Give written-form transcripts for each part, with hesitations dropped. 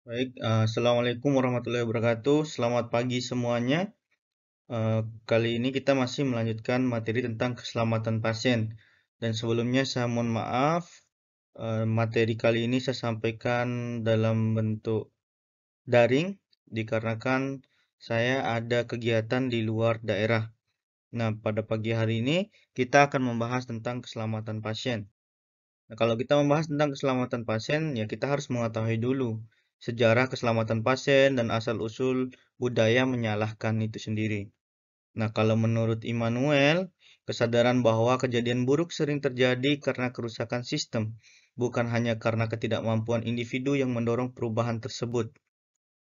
Baik, assalamualaikum warahmatullahi wabarakatuh. Selamat pagi semuanya. Kali ini kita masih melanjutkan materi tentang keselamatan pasien. Dan sebelumnya saya mohon maaf, materi kali ini saya sampaikan dalam bentuk daring dikarenakan saya ada kegiatan di luar daerah. Nah, pada pagi hari ini kita akan membahas tentang keselamatan pasien. Nah, kalau kita membahas tentang keselamatan pasien, ya kita harus mengetahui dulu sejarah keselamatan pasien dan asal-usul budaya menyalahkan itu sendiri. Nah, kalau menurut Immanuel, kesadaran bahwa kejadian buruk sering terjadi karena kerusakan sistem, bukan hanya karena ketidakmampuan individu yang mendorong perubahan tersebut.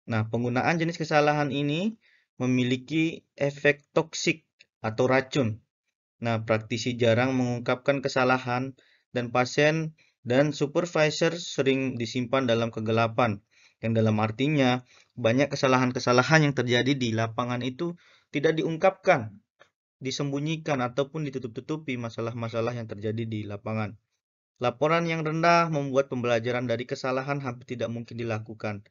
Nah, penggunaan jenis kesalahan ini memiliki efek toksik atau racun. Nah, praktisi jarang mengungkapkan kesalahan dan pasien dan supervisor sering disimpan dalam kegelapan. Yang dalam artinya, banyak kesalahan-kesalahan yang terjadi di lapangan itu tidak diungkapkan, disembunyikan, ataupun ditutup-tutupi masalah-masalah yang terjadi di lapangan. Laporan yang rendah membuat pembelajaran dari kesalahan hampir tidak mungkin dilakukan,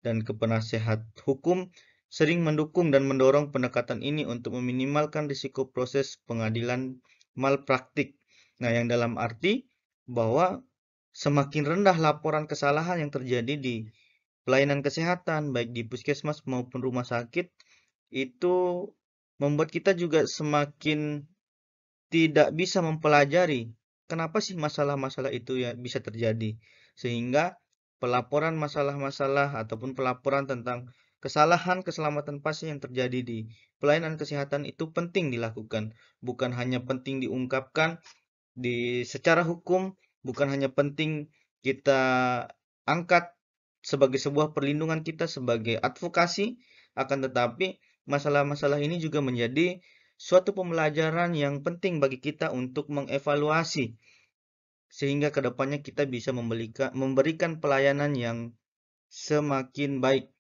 dan kepenasehat hukum sering mendukung dan mendorong pendekatan ini untuk meminimalkan risiko proses pengadilan malpraktik. Nah, yang dalam arti bahwa semakin rendah laporan kesalahan yang terjadi di pelayanan kesehatan, baik di puskesmas maupun rumah sakit, itu membuat kita juga semakin tidak bisa mempelajari kenapa sih masalah-masalah itu ya bisa terjadi. Sehingga pelaporan masalah-masalah ataupun pelaporan tentang kesalahan keselamatan pasien yang terjadi di pelayanan kesehatan itu penting dilakukan. Bukan hanya penting diungkapkan secara hukum, bukan hanya penting kita angkat sebagai sebuah perlindungan kita sebagai advokasi, akan tetapi masalah-masalah ini juga menjadi suatu pembelajaran yang penting bagi kita untuk mengevaluasi sehingga kedepannya kita bisa memberikan pelayanan yang semakin baik.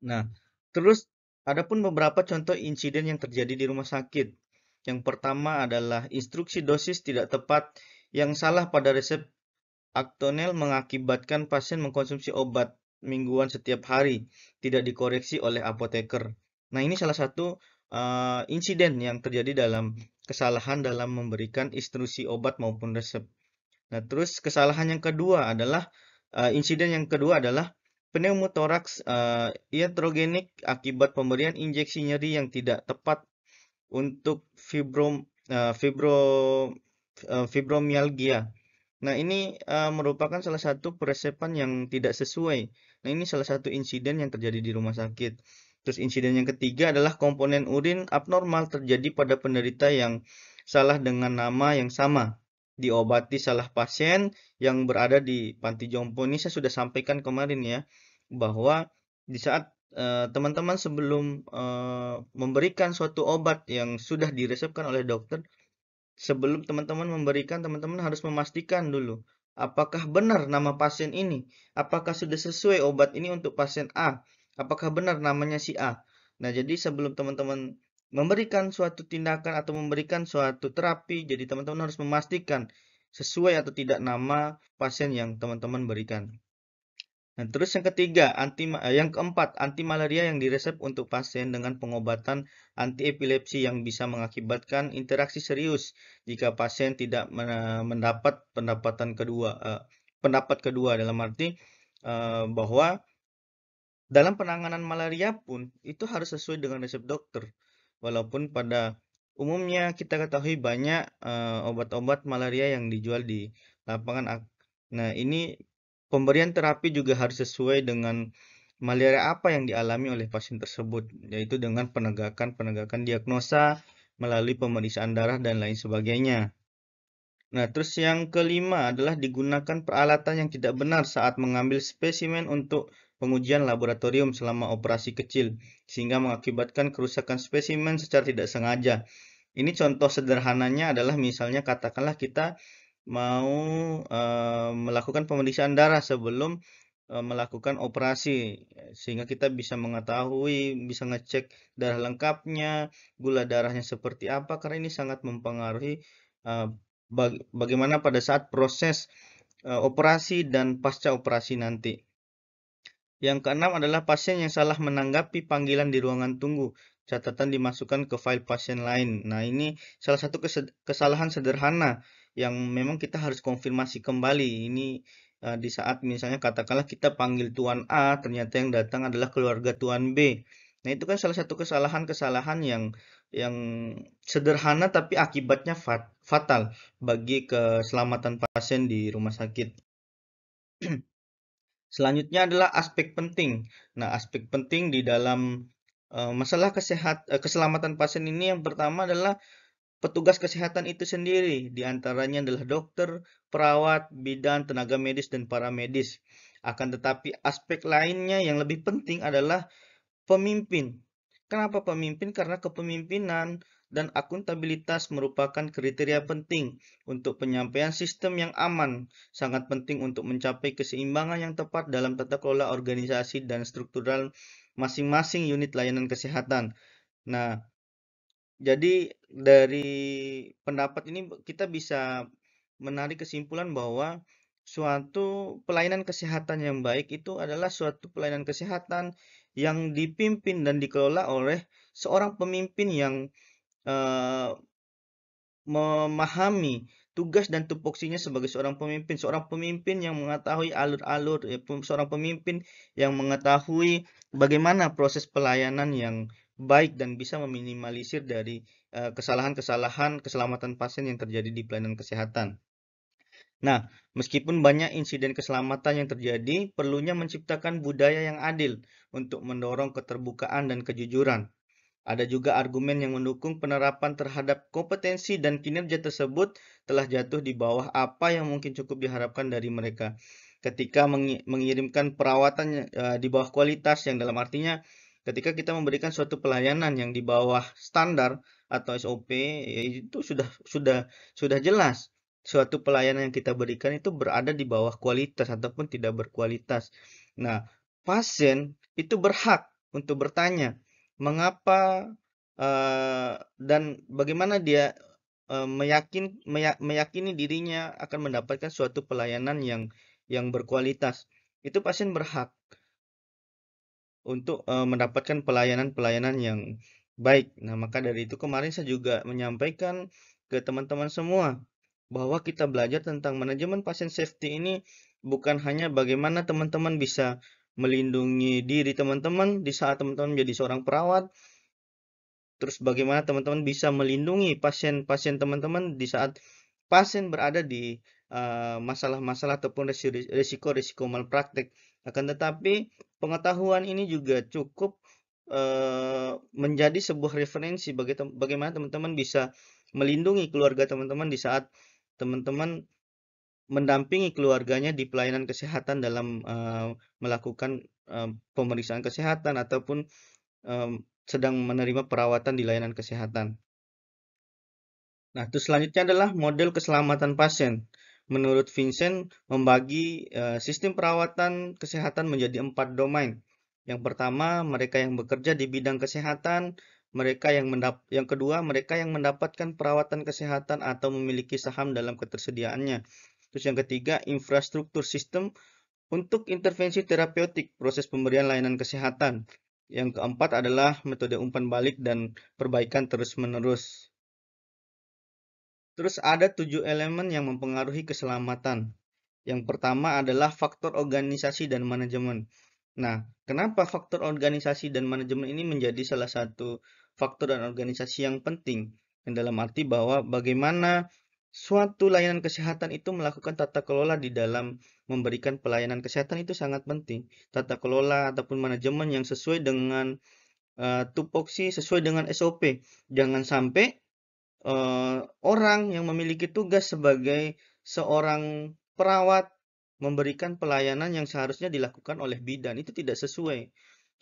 Nah, terus adapun beberapa contoh insiden yang terjadi di rumah sakit. Yang pertama adalah instruksi dosis tidak tepat yang salah pada resep Actonel mengakibatkan pasien mengkonsumsi obat mingguan setiap hari, tidak dikoreksi oleh apoteker. Nah, ini salah satu insiden yang terjadi dalam kesalahan dalam memberikan instruksi obat maupun resep. Nah, terus kesalahan yang kedua adalah insiden yang kedua adalah pneumotoraks iatrogenik akibat pemberian injeksi nyeri yang tidak tepat untuk fibromialgia. Nah, ini merupakan salah satu peresepan yang tidak sesuai. Nah, ini salah satu insiden yang terjadi di rumah sakit. Terus insiden yang ketiga adalah komponen urin abnormal terjadi pada penderita yang salah dengan nama yang sama. Diobati salah pasien yang berada di panti jompo. Ini saya sudah sampaikan kemarin ya, bahwa di saat teman-teman sebelum memberikan suatu obat yang sudah diresepkan oleh dokter, sebelum teman-teman memberikan, teman-teman harus memastikan dulu, apakah benar nama pasien ini? Apakah sudah sesuai obat ini untuk pasien A? Apakah benar namanya si A? Nah, jadi sebelum teman-teman memberikan suatu tindakan atau memberikan suatu terapi, jadi teman-teman harus memastikan sesuai atau tidak nama pasien yang teman-teman berikan. Nah, terus yang ketiga, yang keempat, anti malaria yang diresep untuk pasien dengan pengobatan anti epilepsi yang bisa mengakibatkan interaksi serius jika pasien tidak mendapat pendapat kedua dalam arti bahwa dalam penanganan malaria pun itu harus sesuai dengan resep dokter. Walaupun pada umumnya kita ketahui banyak obat-obat malaria yang dijual di lapangan. Nah, ini pemberian terapi juga harus sesuai dengan malaria apa yang dialami oleh pasien tersebut, yaitu dengan penegakan diagnosa melalui pemeriksaan darah dan lain sebagainya. Nah, terus yang kelima adalah digunakan peralatan yang tidak benar saat mengambil spesimen untuk pengujian laboratorium selama operasi kecil, sehingga mengakibatkan kerusakan spesimen secara tidak sengaja. Ini contoh sederhananya adalah misalnya katakanlah kita mau melakukan pemeriksaan darah sebelum melakukan operasi, sehingga kita bisa mengetahui, bisa ngecek darah lengkapnya, gula darahnya seperti apa, karena ini sangat mempengaruhi eh, bagaimana pada saat proses operasi dan pasca operasi nanti. Yang keenam adalah pasien yang salah menanggapi panggilan di ruangan tunggu. Catatan dimasukkan ke file pasien lain. Nah, ini salah satu kesalahan sederhana yang memang kita harus konfirmasi kembali. Ini di saat misalnya katakanlah kita panggil Tuan A, ternyata yang datang adalah keluarga Tuan B. Nah, itu kan salah satu kesalahan-kesalahan yang sederhana tapi akibatnya fatal bagi keselamatan pasien di rumah sakit. Selanjutnya adalah aspek penting. Nah, aspek penting di dalam masalah keselamatan pasien ini yang pertama adalah petugas kesehatan itu sendiri. Di antaranya adalah dokter, perawat, bidan, tenaga medis, dan paramedis. Akan tetapi aspek lainnya yang lebih penting adalah pemimpin. Kenapa pemimpin? Karena kepemimpinan dan akuntabilitas merupakan kriteria penting untuk penyampaian sistem yang aman, sangat penting untuk mencapai keseimbangan yang tepat dalam tata kelola organisasi dan struktural masing-masing unit layanan kesehatan. Nah, jadi dari pendapat ini kita bisa menarik kesimpulan bahwa suatu pelayanan kesehatan yang baik itu adalah suatu pelayanan kesehatan yang dipimpin dan dikelola oleh seorang pemimpin yang eh, memahami tugas dan tupoksinya sebagai seorang pemimpin yang mengetahui alur-alur, seorang pemimpin yang mengetahui bagaimana proses pelayanan yang baik dan bisa meminimalisir dari kesalahan-kesalahan keselamatan pasien yang terjadi di pelayanan kesehatan. Nah, meskipun banyak insiden keselamatan yang terjadi, perlunya menciptakan budaya yang adil untuk mendorong keterbukaan dan kejujuran. Ada juga argumen yang mendukung penerapan terhadap kompetensi dan kinerja tersebut telah jatuh di bawah apa yang mungkin cukup diharapkan dari mereka. Ketika mengirimkan perawatan di bawah kualitas, yang dalam artinya ketika kita memberikan suatu pelayanan yang di bawah standar atau SOP, ya itu sudah jelas suatu pelayanan yang kita berikan itu berada di bawah kualitas ataupun tidak berkualitas. Nah, pasien itu berhak untuk bertanya mengapa dan bagaimana dia meyakini dirinya akan mendapatkan suatu pelayanan yang berkualitas. Itu pasien berhak untuk mendapatkan pelayanan-pelayanan yang baik. Nah, maka dari itu kemarin saya juga menyampaikan ke teman-teman semua bahwa kita belajar tentang manajemen pasien safety ini bukan hanya bagaimana teman-teman bisa melindungi diri teman-teman di saat teman-teman menjadi seorang perawat, terus bagaimana teman-teman bisa melindungi pasien-pasien teman-teman di saat pasien berada di masalah-masalah ataupun risiko-risiko malpraktek. Akan tetapi pengetahuan ini juga cukup menjadi sebuah referensi bagaimana teman-teman bisa melindungi keluarga teman-teman di saat teman-teman mendampingi keluarganya di pelayanan kesehatan dalam melakukan pemeriksaan kesehatan ataupun sedang menerima perawatan di layanan kesehatan. Nah, terus selanjutnya adalah model keselamatan pasien. Menurut Vincent, membagi sistem perawatan kesehatan menjadi 4 domain. Yang pertama, mereka yang bekerja di bidang kesehatan, yang kedua, mereka yang mendapatkan perawatan kesehatan atau memiliki saham dalam ketersediaannya. Terus yang ketiga, infrastruktur sistem untuk intervensi terapeutik, proses pemberian layanan kesehatan. Yang keempat adalah metode umpan balik dan perbaikan terus-menerus. Terus ada 7 elemen yang mempengaruhi keselamatan. Yang pertama adalah faktor organisasi dan manajemen. Nah, kenapa faktor organisasi dan manajemen ini menjadi salah satu faktor dan organisasi yang penting? Yang dalam arti bahwa bagaimana suatu layanan kesehatan itu melakukan tata kelola di dalam memberikan pelayanan kesehatan itu sangat penting. Tata kelola ataupun manajemen yang sesuai dengan tupoksi, sesuai dengan SOP. Jangan sampai orang yang memiliki tugas sebagai seorang perawat memberikan pelayanan yang seharusnya dilakukan oleh bidan itu tidak sesuai,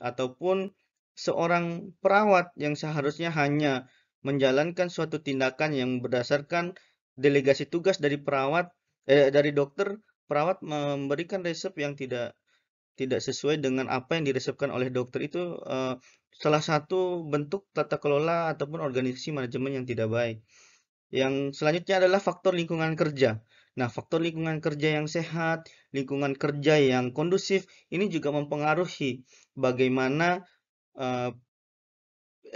ataupun seorang perawat yang seharusnya hanya menjalankan suatu tindakan yang berdasarkan delegasi tugas dari dokter, perawat memberikan resep yang tidak sesuai dengan apa yang diresepkan oleh dokter itu salah satu bentuk tata kelola ataupun organisasi manajemen yang tidak baik. Yang selanjutnya adalah faktor lingkungan kerja. Nah, faktor lingkungan kerja yang sehat, lingkungan kerja yang kondusif, ini juga mempengaruhi bagaimana eh,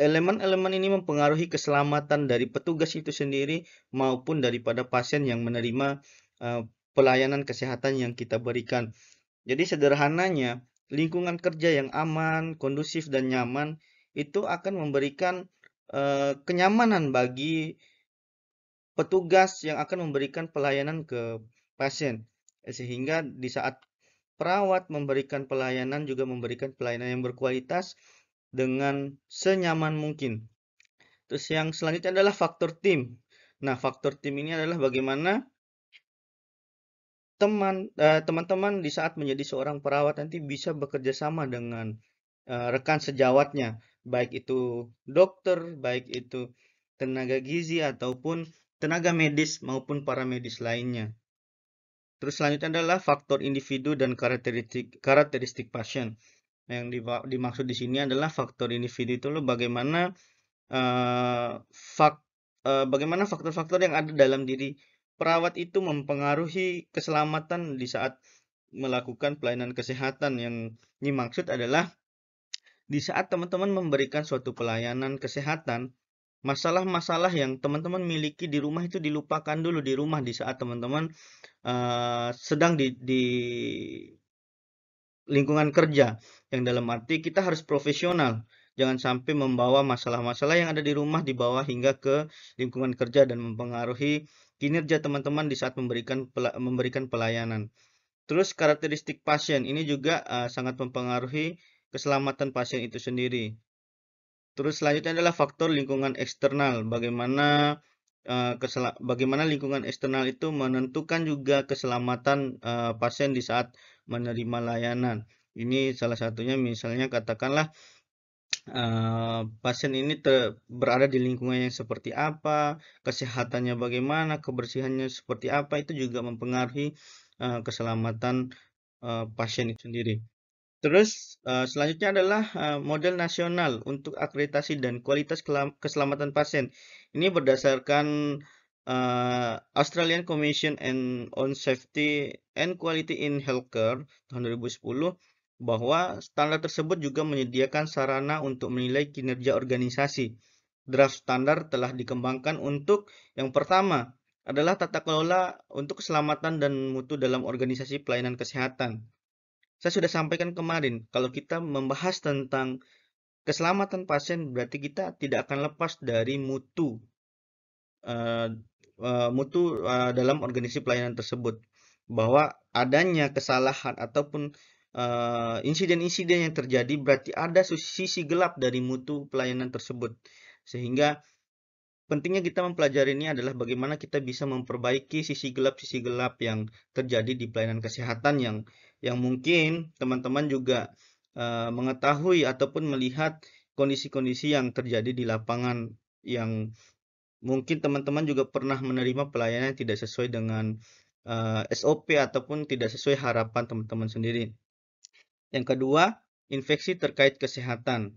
elemen-elemen ini mempengaruhi keselamatan dari petugas itu sendiri maupun daripada pasien yang menerima eh, pelayanan kesehatan yang kita berikan. Jadi sederhananya, lingkungan kerja yang aman, kondusif, dan nyaman itu akan memberikan kenyamanan bagi petugas yang akan memberikan pelayanan ke pasien. Sehingga di saat perawat memberikan pelayanan juga memberikan pelayanan yang berkualitas dengan senyaman mungkin. Terus yang selanjutnya adalah faktor tim. Nah, faktor tim ini adalah bagaimana teman-teman di saat menjadi seorang perawat nanti bisa bekerja sama dengan rekan sejawatnya, baik itu dokter, baik itu tenaga gizi ataupun tenaga medis maupun para medis lainnya. Terus selanjutnya adalah faktor individu dan karakteristik pasien. Yang dimaksud di sini adalah faktor individu itu loh bagaimana eh, fak, bagaimana faktor-faktor yang ada dalam diri perawat itu mempengaruhi keselamatan di saat melakukan pelayanan kesehatan. Yang dimaksud adalah di saat teman-teman memberikan suatu pelayanan kesehatan, masalah-masalah yang teman-teman miliki di rumah itu dilupakan dulu di rumah di saat teman-teman sedang di lingkungan kerja. Yang dalam arti kita harus profesional. Jangan sampai membawa masalah-masalah yang ada di rumah dibawa hingga ke lingkungan kerja dan mempengaruhi kinerja teman-teman di saat memberikan pelayanan. Terus karakteristik pasien ini juga sangat mempengaruhi keselamatan pasien itu sendiri. Terus selanjutnya adalah faktor lingkungan eksternal. Bagaimana lingkungan eksternal itu menentukan juga keselamatan pasien di saat menerima layanan. Ini salah satunya misalnya katakanlah pasien ini berada di lingkungan yang seperti apa, kesehatannya bagaimana, kebersihannya seperti apa, itu juga mempengaruhi keselamatan pasien itu sendiri. Terus selanjutnya adalah model nasional untuk akreditasi dan kualitas keselamatan pasien. Ini berdasarkan Australian Commission on Safety and Quality in Healthcare tahun 2010 bahwa standar tersebut juga menyediakan sarana untuk menilai kinerja organisasi. Draft standar telah dikembangkan untuk yang pertama adalah tata kelola untuk keselamatan dan mutu dalam organisasi pelayanan kesehatan. Saya sudah sampaikan kemarin, kalau kita membahas tentang keselamatan pasien, berarti kita tidak akan lepas dari eh, dalam organisasi pelayanan tersebut. Bahwa adanya kesalahan ataupun insiden-insiden yang terjadi berarti ada sisi gelap dari mutu pelayanan tersebut. Sehingga pentingnya kita mempelajari ini adalah bagaimana kita bisa memperbaiki sisi gelap yang terjadi di pelayanan kesehatan yang mungkin teman-teman juga mengetahui ataupun melihat kondisi-kondisi yang terjadi di lapangan yang mungkin teman-teman juga pernah menerima pelayanan yang tidak sesuai dengan SOP ataupun tidak sesuai harapan teman-teman sendiri. Yang kedua, infeksi terkait kesehatan.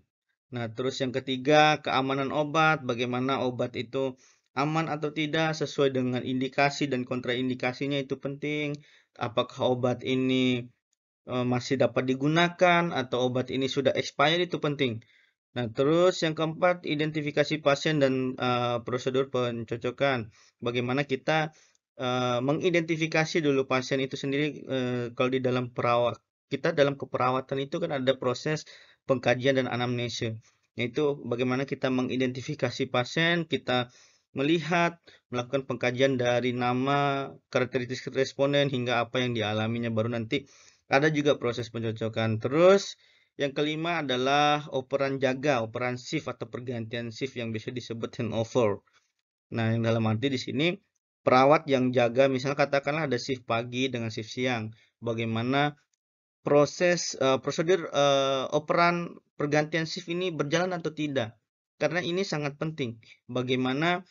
Nah, terus yang ketiga, keamanan obat. Bagaimana obat itu aman atau tidak sesuai dengan indikasi dan kontraindikasinya itu penting. Apakah obat ini masih dapat digunakan atau obat ini sudah expired itu penting. Nah, terus yang keempat, identifikasi pasien dan prosedur pencocokan. Bagaimana kita mengidentifikasi dulu pasien itu sendiri kalau di dalam kita dalam keperawatan itu kan ada proses pengkajian dan anamnesa. Yaitu bagaimana kita mengidentifikasi pasien, kita melakukan pengkajian dari nama, karakteristik responden hingga apa yang dialaminya, baru nanti ada juga proses pencocokan. Terus yang kelima adalah operan shift atau pergantian shift yang bisa disebut handover. Nah, yang dalam arti di sini perawat yang jaga, misalnya katakanlah ada shift pagi dengan shift siang. Bagaimana prosedur operan pergantian shift ini berjalan atau tidak? Karena ini sangat penting. Bagaimana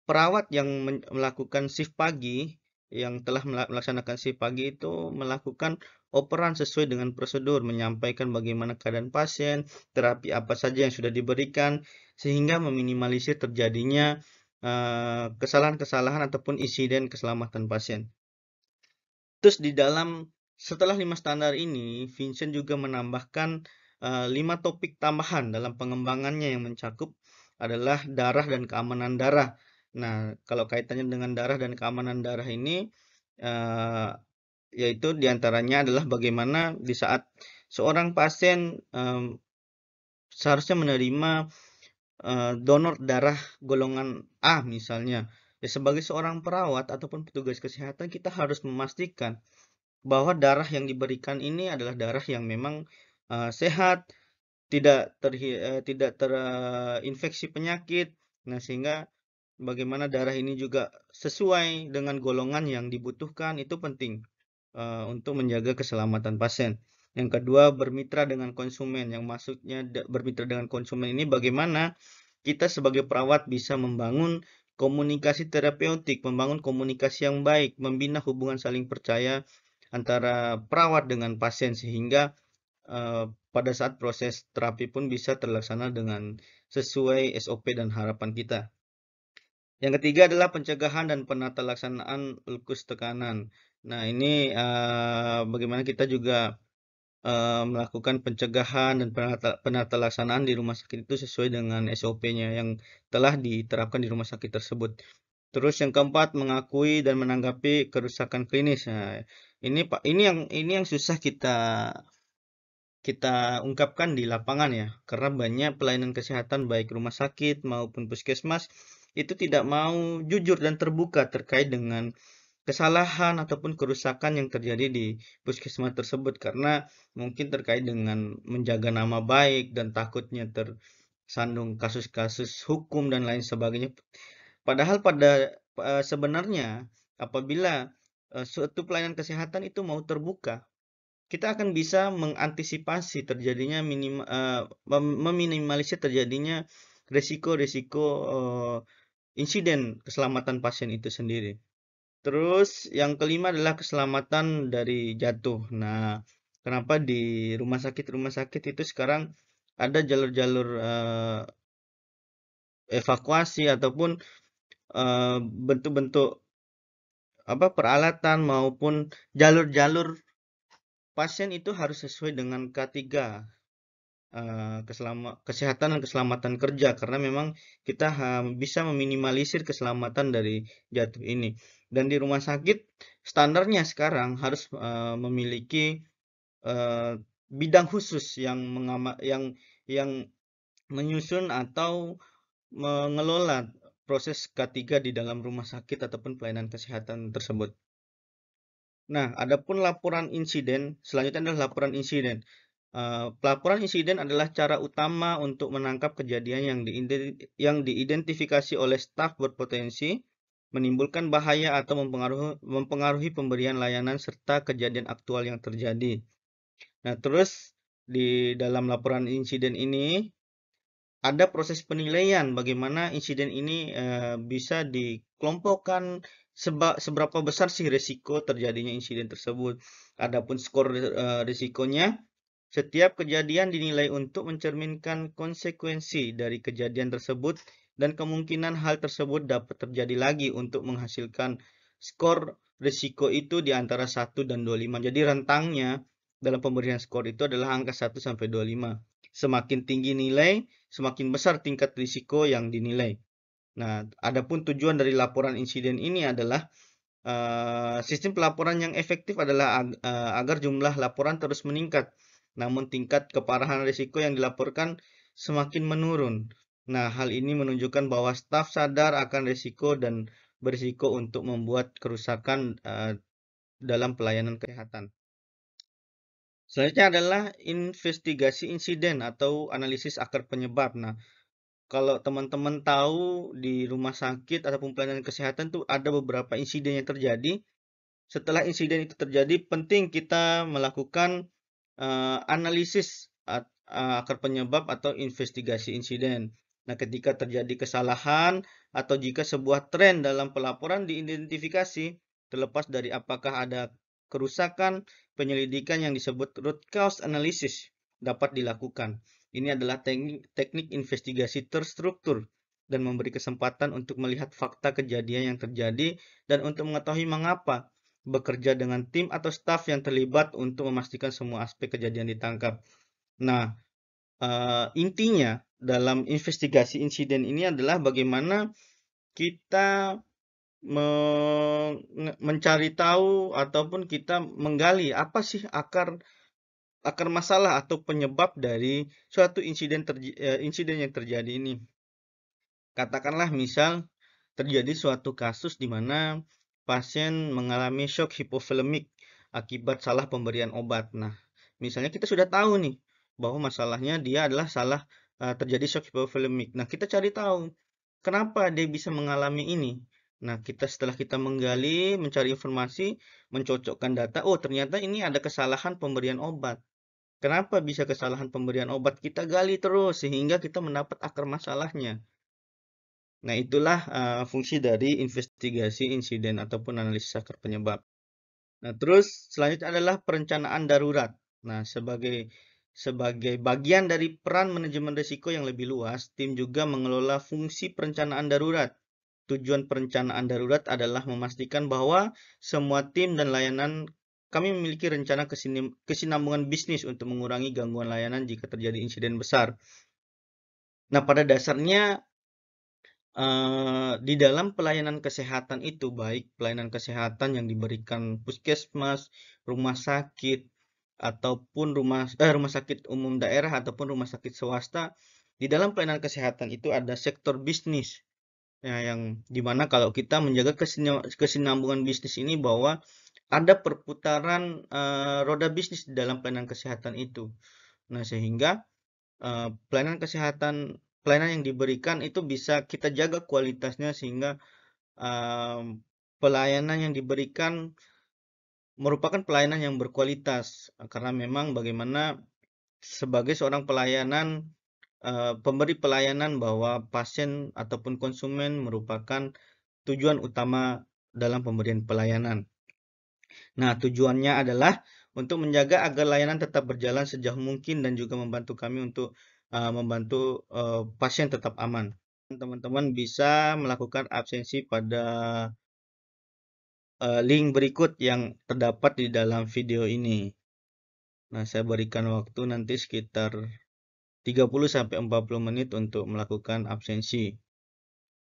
perawat yang melakukan shift pagi, yang telah melaksanakan shift pagi itu melakukan operan sesuai dengan prosedur, menyampaikan bagaimana keadaan pasien, terapi apa saja yang sudah diberikan, sehingga meminimalisir terjadinya kesalahan-kesalahan ataupun insiden keselamatan pasien. Terus setelah 5 standar ini, Vincent juga menambahkan 5 topik tambahan dalam pengembangannya yang mencakup adalah darah dan keamanan darah. Nah, kalau kaitannya dengan darah dan keamanan darah ini, eh, yaitu diantaranya adalah bagaimana di saat seorang pasien seharusnya menerima donor darah golongan A misalnya. Ya, sebagai seorang perawat ataupun petugas kesehatan, kita harus memastikan bahwa darah yang diberikan ini adalah darah yang memang sehat, tidak terinfeksi penyakit. Nah, sehingga bagaimana darah ini juga sesuai dengan golongan yang dibutuhkan itu penting untuk menjaga keselamatan pasien. Yang kedua, bermitra dengan konsumen. Yang maksudnya bermitra dengan konsumen ini bagaimana kita sebagai perawat bisa membangun komunikasi terapeutik, membangun komunikasi yang baik, membina hubungan saling percaya antara perawat dengan pasien sehingga pada saat proses terapi pun bisa terlaksana dengan sesuai SOP dan harapan kita. Yang ketiga adalah pencegahan dan penata laksanaan ulkus tekanan. Nah, ini bagaimana kita juga melakukan pencegahan dan penata laksanaan di rumah sakit itu sesuai dengan SOP-nya yang telah diterapkan di rumah sakit tersebut. Terus yang keempat, mengakui dan menanggapi kerusakan klinis. Nah, ini yang susah kita ungkapkan di lapangan ya, karena banyak pelayanan kesehatan baik rumah sakit maupun puskesmas itu tidak mau jujur dan terbuka terkait dengan kesalahan ataupun kerusakan yang terjadi di puskesmas tersebut karena mungkin terkait dengan menjaga nama baik dan takutnya tersandung kasus-kasus hukum dan lain sebagainya. Padahal sebenarnya apabila suatu pelayanan kesehatan itu mau terbuka, kita akan bisa mengantisipasi terjadinya meminimalisir terjadinya resiko-resiko insiden keselamatan pasien itu sendiri. Terus yang kelima adalah keselamatan dari jatuh. Nah, kenapa di rumah sakit itu sekarang ada jalur-jalur evakuasi ataupun bentuk-bentuk peralatan maupun jalur-jalur pasien itu harus sesuai dengan K3 kesehatan dan keselamatan kerja karena memang kita bisa meminimalisir keselamatan dari jatuh ini. Dan di rumah sakit standarnya sekarang harus memiliki bidang khusus yang menyusun atau mengelola proses K3 di dalam rumah sakit ataupun pelayanan kesehatan tersebut. Nah, adapun laporan insiden, selanjutnya adalah laporan insiden. Pelaporan insiden adalah cara utama untuk menangkap kejadian yang diidentifikasi oleh staf berpotensi menimbulkan bahaya atau mempengaruhi pemberian layanan serta kejadian aktual yang terjadi. Nah, terus di dalam laporan insiden ini ada proses penilaian bagaimana insiden ini bisa dikelompokkan seberapa besar sih risiko terjadinya insiden tersebut. Adapun skor risikonya, setiap kejadian dinilai untuk mencerminkan konsekuensi dari kejadian tersebut dan kemungkinan hal tersebut dapat terjadi lagi untuk menghasilkan skor risiko itu di antara 1 dan 25. Jadi rentangnya dalam pemberian skor itu adalah angka 1 sampai 25. Semakin tinggi nilai, semakin besar tingkat risiko yang dinilai. Nah, adapun tujuan dari laporan insiden ini adalah sistem pelaporan yang efektif adalah agar jumlah laporan terus meningkat, namun tingkat keparahan risiko yang dilaporkan semakin menurun. Nah, hal ini menunjukkan bahwa staf sadar akan risiko dan berisiko untuk membuat kerusakan dalam pelayanan kesehatan. Selanjutnya adalah investigasi insiden atau analisis akar penyebab. Nah, kalau teman-teman tahu di rumah sakit ataupun pelayanan kesehatan tuh ada beberapa insiden yang terjadi. Setelah insiden itu terjadi, penting kita melakukan analisis akar penyebab atau investigasi insiden. Nah, ketika terjadi kesalahan atau jika sebuah tren dalam pelaporan diidentifikasi, terlepas dari apakah ada kerusakan, penyelidikan yang disebut root cause analysis dapat dilakukan. Ini adalah teknik investigasi terstruktur dan memberi kesempatan untuk melihat fakta kejadian yang terjadi dan untuk mengetahui mengapa bekerja dengan tim atau staf yang terlibat untuk memastikan semua aspek kejadian ditangkap. Nah, intinya dalam investigasi insiden ini adalah bagaimana kita mencari tahu ataupun kita menggali apa sih akar akar masalah atau penyebab dari suatu insiden yang terjadi ini. Katakanlah misal terjadi suatu kasus di mana pasien mengalami shock hipovolemik akibat salah pemberian obat. Nah, misalnya kita sudah tahu nih bahwa masalahnya dia adalah terjadi shock hipovolemik. Nah, kita cari tahu kenapa dia bisa mengalami ini. Nah, setelah kita menggali, mencari informasi, mencocokkan data, oh ternyata ini ada kesalahan pemberian obat. Kenapa bisa kesalahan pemberian obat? Kita gali terus sehingga kita mendapat akar masalahnya. Nah, itulah fungsi dari investigasi insiden ataupun analisis akar penyebab. Nah, terus selanjutnya adalah perencanaan darurat. Nah, sebagai bagian dari peran manajemen risiko yang lebih luas, tim juga mengelola fungsi perencanaan darurat. Tujuan perencanaan darurat adalah memastikan bahwa semua tim dan layanan kami memiliki rencana kesinambungan bisnis untuk mengurangi gangguan layanan jika terjadi insiden besar. Nah, pada dasarnya di dalam pelayanan kesehatan itu, baik pelayanan kesehatan yang diberikan puskesmas, rumah sakit, ataupun rumah sakit umum daerah ataupun rumah sakit swasta, di dalam pelayanan kesehatan itu ada sektor bisnis. Ya, yang dimana kalau kita menjaga kesinambungan bisnis ini bahwa ada perputaran roda bisnis di dalam pelayanan kesehatan itu. Nah, sehingga pelayanan yang diberikan itu bisa kita jaga kualitasnya sehingga pelayanan yang diberikan merupakan pelayanan yang berkualitas karena memang bagaimana sebagai seorang pemberi pelayanan bahwa pasien ataupun konsumen merupakan tujuan utama dalam pemberian pelayanan. Nah, tujuannya adalah untuk menjaga agar layanan tetap berjalan sejauh mungkin dan juga membantu kami untuk membantu pasien tetap aman. Teman-teman bisa melakukan absensi pada link berikut yang terdapat di dalam video ini. Nah, saya berikan waktu nanti sekitar 30-40 menit untuk melakukan absensi.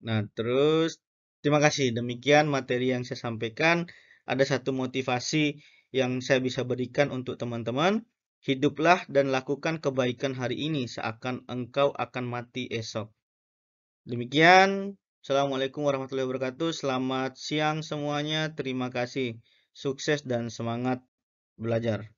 Nah, terus terima kasih. Demikian materi yang saya sampaikan. Ada satu motivasi yang saya bisa berikan untuk teman-teman. Hiduplah dan lakukan kebaikan hari ini seakan engkau akan mati esok. Demikian. Assalamualaikum warahmatullahi wabarakatuh. Selamat siang semuanya. Terima kasih. Sukses dan semangat belajar.